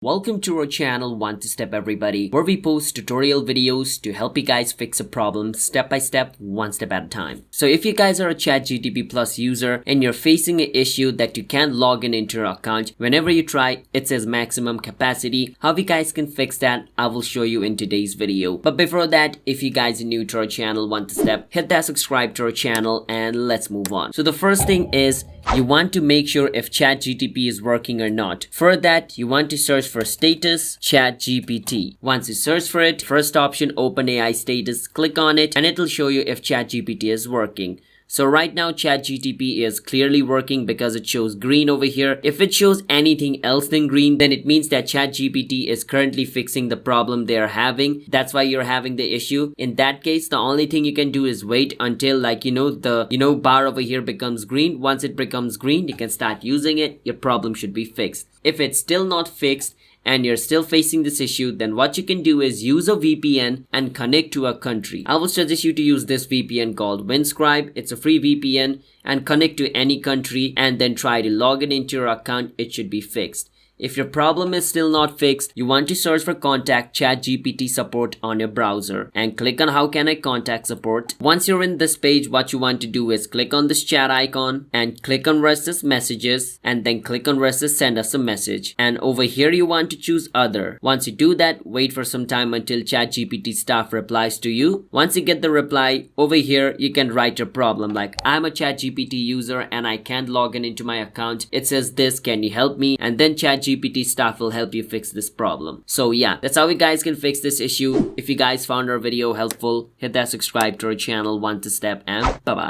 Welcome to our channel One to Step everybody, where we post tutorial videos to help you guys fix a problem step by step, one step at a time. So if you guys are a ChatGPT Plus user and you're facing an issue that you can't log in into your account, whenever you try it says maximum capacity, how you guys can fix that I will show you in today's video. But before that, if you guys are new to our channel One to Step, hit that subscribe to our channel and let's move on. So the first thing is you want to make sure if ChatGPT is working or not. For that, you want to search for status ChatGPT. Once you search for it, first option OpenAI status, click on it and it'll show you if ChatGPT is working. So right now ChatGPT is clearly working because it shows green over here. If it shows anything else than green, then it means that ChatGPT is currently fixing the problem they are having. That's why you're having the issue. In that case, the only thing you can do is wait until the bar over here becomes green. Once it becomes green, you can start using it. Your problem should be fixed. If it's still not fixed, and you're still facing this issue, then what you can do is use a VPN and connect to a country. I will suggest you to use this VPN called Windscribe. It's a free VPN and connect to any country and then try to log in into your account. It should be fixed. If your problem is still not fixed, you want to search for contact ChatGPT support on your browser and click on how can I contact support. Once you're in this page, what you want to do is click on this chat icon and click on restless messages and then click on restless send us a message. And over here you want to choose other. Once you do that, wait for some time until ChatGPT staff replies to you. Once you get the reply, over here you can write your problem like I'm a ChatGPT user and I can't log in into my account. It says this, can you help me? And then ChatGPT staff will help you fix this problem. So yeah, that's how you guys can fix this issue. If you guys found our video helpful, hit that subscribe to our channel One to Step and bye bye.